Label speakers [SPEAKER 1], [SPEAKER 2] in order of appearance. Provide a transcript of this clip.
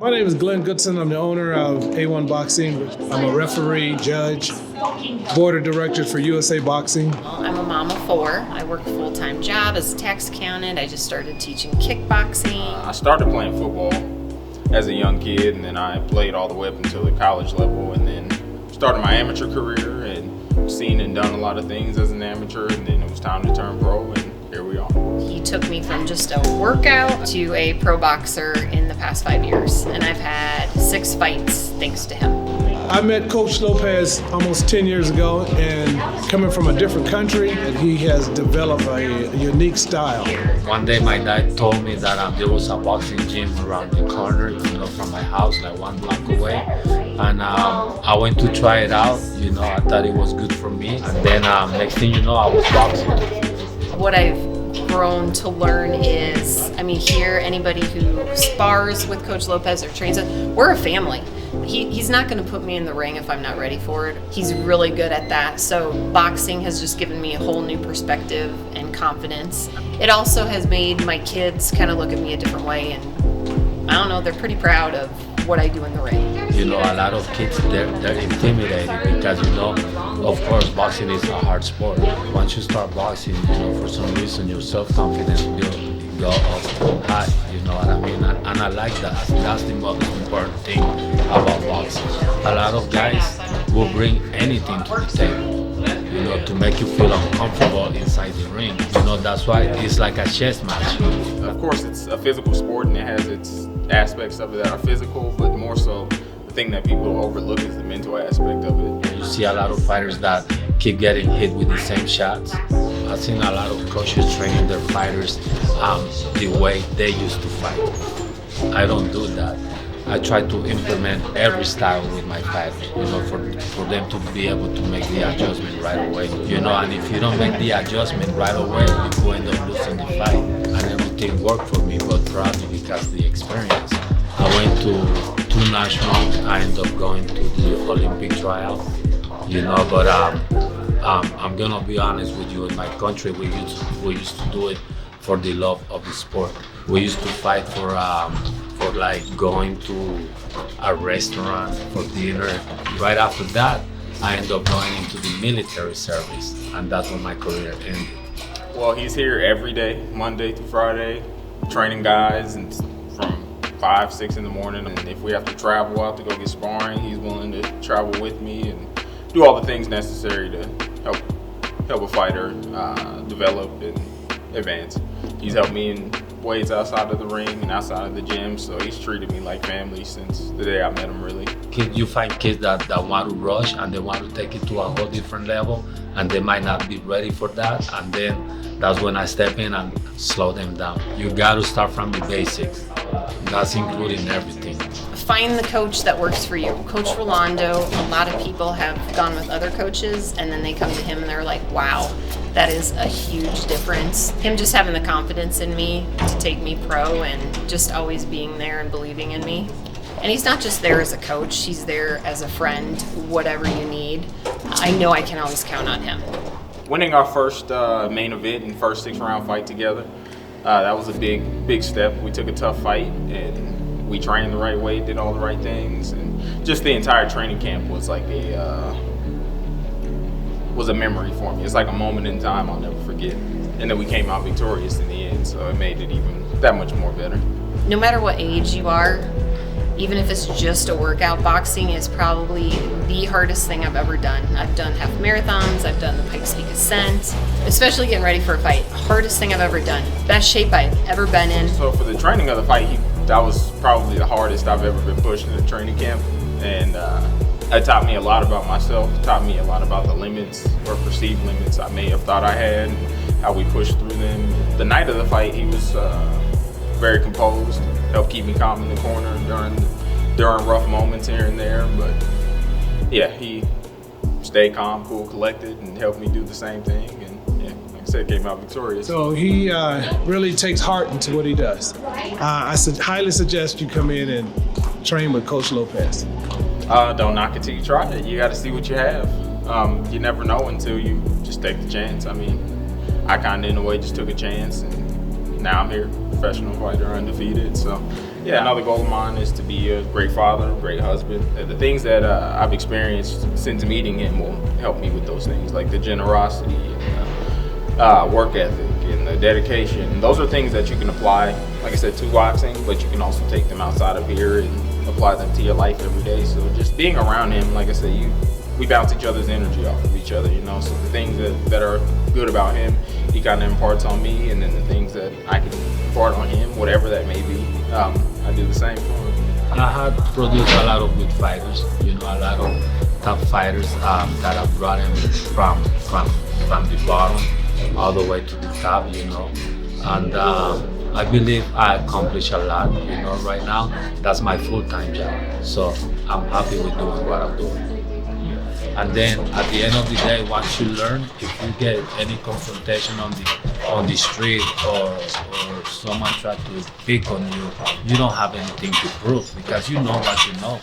[SPEAKER 1] My name is Glenn Goodson. I'm the owner of A1 Boxing. I'm a referee, judge, board of director for USA Boxing.
[SPEAKER 2] I'm a mom of 4. I work a full-time job as a tax accountant. I just started teaching kickboxing.
[SPEAKER 3] I started playing football as a young kid, and then I played all the way up until the college level, and then started my amateur career and seen and done a lot of things as an amateur, and then it was time to turn pro, and here we are.
[SPEAKER 2] He took me from just a workout to a pro boxer in the past 5 years, and I've had 6 fights thanks to him.
[SPEAKER 1] I met Coach Lopez almost 10 years ago, and coming from a different country, and he has developed a unique style.
[SPEAKER 4] One day my dad told me that there was a boxing gym around the corner, from my house, like 1 block away. And I went to try it out. I thought it was good for me. And then next thing you know, I was boxing.
[SPEAKER 2] What I've grown to learn is, here, anybody who spars with Coach Lopez or trains us, we're a family. He's not going to put me in the ring if I'm not ready for it. He's really good at that. So boxing has just given me a whole new perspective and confidence. It also has made my kids kind of look at me a different way, and I don't know, they're pretty proud of what I do in the ring.
[SPEAKER 4] A lot of kids, they're intimidated because, of course, boxing is a hard sport. Once you start boxing, for some reason your self-confidence will go up high, you know what I mean? And I like that. That's the most important thing about boxing. A lot of guys will bring anything to the table, to make you feel uncomfortable inside the ring. That's why it's like a chess match.
[SPEAKER 3] Of course, it's a physical sport, and it has its aspects of it that are physical, but more so the thing that people overlook is the mental aspect of it.
[SPEAKER 4] You see a lot of fighters that keep getting hit with the same shots. I've seen a lot of coaches training their fighters the way they used to fight. I don't do that. I try to implement every style with my fighters, for them to be able to make the adjustment right away. And if you don't make the adjustment right away, you will end up losing the fight. And everything worked for me, but probably because of the experience. I went to 2 nationals. I ended up going to the Olympic trial, but I'm gonna be honest with you. In my country, we used to do it for the love of the sport. We used to fight for like going to a restaurant for dinner. Right after that, I ended up going into the military service, and that's when my career ended.
[SPEAKER 3] Well, he's here every day, Monday through Friday, training guys, and from 5, 6 in the morning. And if we have to travel out to go get sparring, he's willing to travel with me and do all the things necessary to help a fighter develop and advance. He's helped me in ways outside of the ring and outside of the gym, so he's treated me like family since the day I met him, really.
[SPEAKER 4] You find kids that want to rush and they want to take it to a whole different level, and they might not be ready for that, and then that's when I step in and slow them down. You got to start from the basics. That's including everything.
[SPEAKER 2] Find the coach that works for you. Coach Rolando, a lot of people have gone with other coaches and then they come to him and they're like, wow, that is a huge difference. Him just having the confidence in me to take me pro and just always being there and believing in me. And he's not just there as a coach, he's there as a friend, whatever you need. I know I can always count on him.
[SPEAKER 3] Winning our first main event and first 6-round fight together, that was a big step. We took a tough fight and we trained the right way, did all the right things, and just the entire training camp was like was a memory for me. It's like a moment in time I'll never forget. And then we came out victorious in the end, so it made it even that much more better.
[SPEAKER 2] No matter what age you are, even if it's just a workout, boxing is probably the hardest thing I've ever done. I've done half marathons, I've done the Pikes Peak Ascent, especially getting ready for a fight. Hardest thing I've ever done. Best shape I've ever been in.
[SPEAKER 3] So for the training of the fight, that was probably the hardest I've ever been pushed in a training camp. And it taught me a lot about myself, taught me a lot about the limits or perceived limits I may have thought I had, and how we pushed through them. The night of the fight, he was very composed, helped keep me calm in the corner during rough moments here and there. But yeah, he stayed calm, cool, collected, and helped me do the same thing. And yeah, like I said, came out victorious.
[SPEAKER 1] So he really takes heart into what he does. I highly suggest you come in and train with Coach Lopez.
[SPEAKER 3] Don't knock it till you try it. You got to see what you have. You never know until you just take the chance. I kind of in a way just took a chance, and now I'm here, professional fighter, undefeated. So Yeah, another goal of mine is to be a great father, a great husband. The things that I've experienced since meeting him will help me with those things, like the generosity and work ethic and the dedication. Those are things that you can apply, like I said, to boxing, but you can also take them outside of here and apply them to your life every day. So just being around him, like I said, we bounce each other's energy off of each other, you know. So the things that are good about him, he kind of imparts on me, and then the things that I can impart on him, whatever that may be, I do the same for him.
[SPEAKER 4] I have produced a lot of good fighters, you know, a lot of top fighters that have brought him from the bottom all the way to the top, you know. And I believe I accomplished a lot, you know, right now. That's my full-time job. So I'm happy with doing what I'm doing. And then at the end of the day, once you learn, if you get any confrontation on the street or someone try to pick on you, you don't have anything to prove because you know what you know.